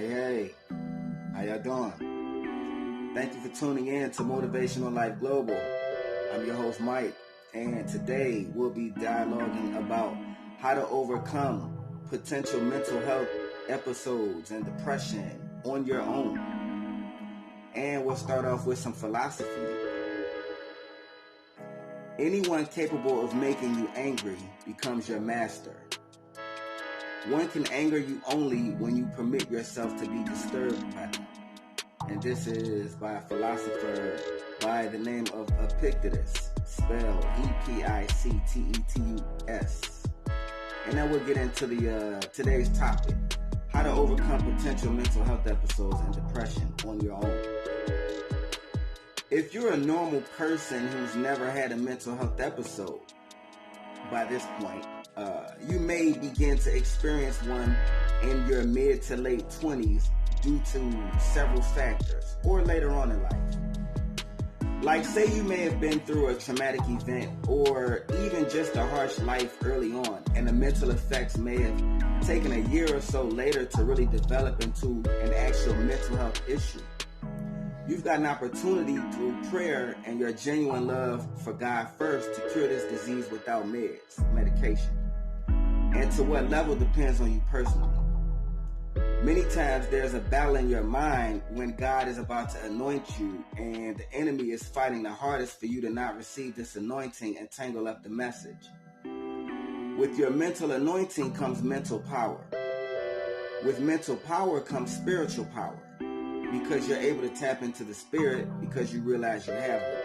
Hey, how y'all doing? Thank you for tuning in to Motivational Life Global. I'm your host, Mike, and today we'll be dialoguing about how to overcome potential mental health episodes and depression on your own. And we'll start off with some philosophy. Anyone capable of making you angry becomes your master. One can anger you only when you permit yourself to be disturbed by them. And this is by a philosopher by the name of Epictetus, spelled Epictetus. And now we'll get into today's topic, how to overcome potential mental health episodes and depression on your own. If you're a normal person who's never had a mental health episode, by this point, you may begin to experience one in your mid to late 20s due to several factors, or later on in life. Like, say you may have been through a traumatic event, or even just a harsh life early on, and the mental effects may have taken a year or so later to really develop into an actual mental health issue. You've got an opportunity through prayer and your genuine love for God first to cure this disease without medication. And to what level depends on you personally. Many times there's a battle in your mind when God is about to anoint you and the enemy is fighting the hardest for you to not receive this anointing and tangle up the message. With your mental anointing comes mental power. With mental power comes spiritual power, because you're able to tap into the spirit because you realize you have one.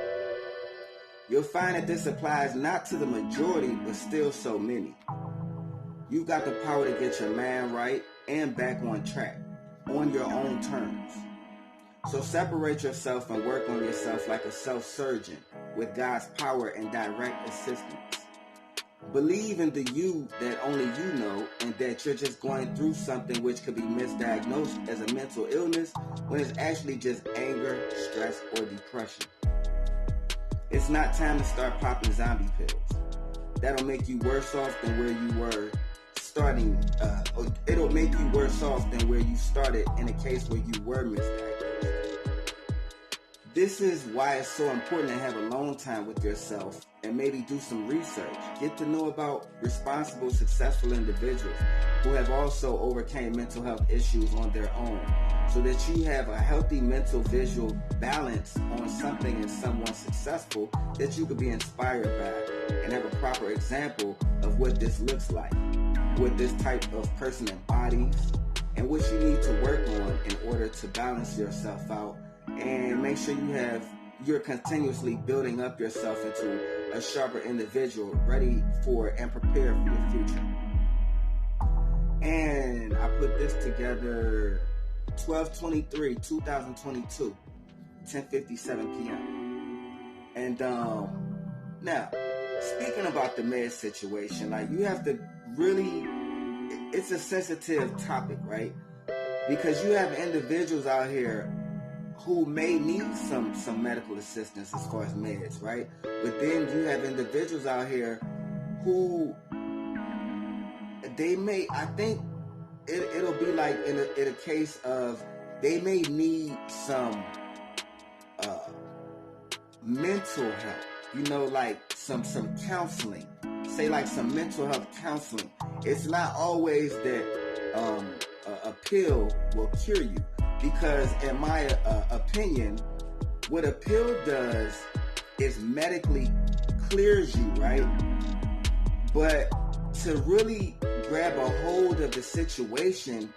You'll find that this applies not to the majority, but still so many. You've got the power to get your mind right and back on track, on your own terms. So separate yourself and work on yourself like a self-surgeon with God's power and direct assistance. Believe in the you that only you know, and that you're just going through something which could be misdiagnosed as a mental illness when it's actually just anger, stress, or depression. It's not time to start popping zombie pills. That'll make you worse off than where you were starting. It'll make you worse off than where you started in a case where you were misdiagnosed. This is why it's so important to have alone time with yourself and maybe do some research. Get to know about responsible, successful individuals who have also overcame mental health issues on their own, so that you have a healthy mental visual balance on something and someone successful that you could be inspired by, and have a proper example of what this looks like, what this type of person embodies, and what you need to work on in order to balance yourself out and make sure you're continuously building up yourself into a sharper individual, ready for and prepared for your future. And I put this together 12/23/2022, 10:57 p.m. And now, speaking about the med situation, like, you have to really, it's a sensitive topic, right? Because you have individuals out here who may need some medical assistance as far as meds, right? But then you have individuals out here who they may, I think it'll be like in a case of they may need some mental help, like some counseling, say like some mental health counseling. It's not always that a pill will cure you. Because in my opinion, what a pill does is medically clears you, right? But to really grab a hold of the situation,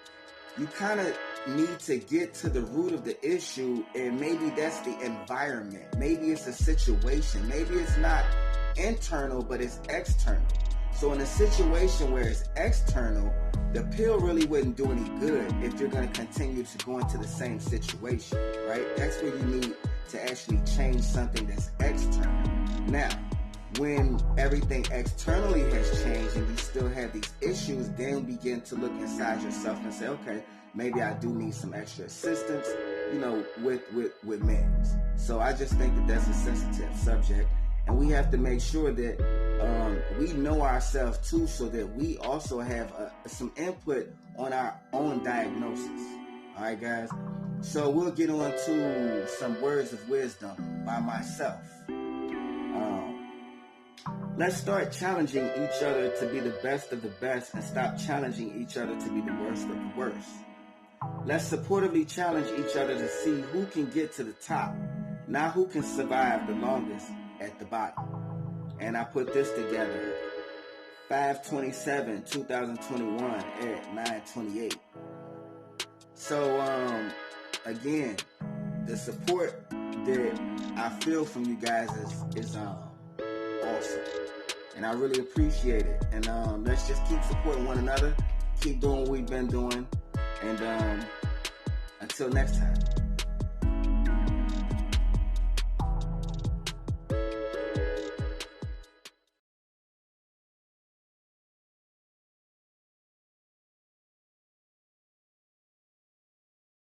you kind of need to get to the root of the issue, and maybe that's the environment. Maybe it's a situation. Maybe it's not internal, but it's external. So in a situation where it's external, the pill really wouldn't do any good if you're going to continue to go into the same situation, right? That's where you need to actually change something that's external. Now, when everything externally has changed and you still have these issues, then begin to look inside yourself and say, okay, maybe I do need some extra assistance, with meds. So I just think that that's a sensitive subject. And we have to make sure that we know ourselves too, so that we also have some input on our own diagnosis. All right, guys. So we'll get on to some words of wisdom by myself. Let's start challenging each other to be the best of the best and stop challenging each other to be the worst of the worst. Let's supportively challenge each other to see who can get to the top, not who can survive the longest at the bottom. And I put this together 5/27/2021 at 9:28. So again, the support that I feel from you guys is awesome, and I really appreciate it. And let's just keep supporting one another, keep doing what we've been doing, and until next time.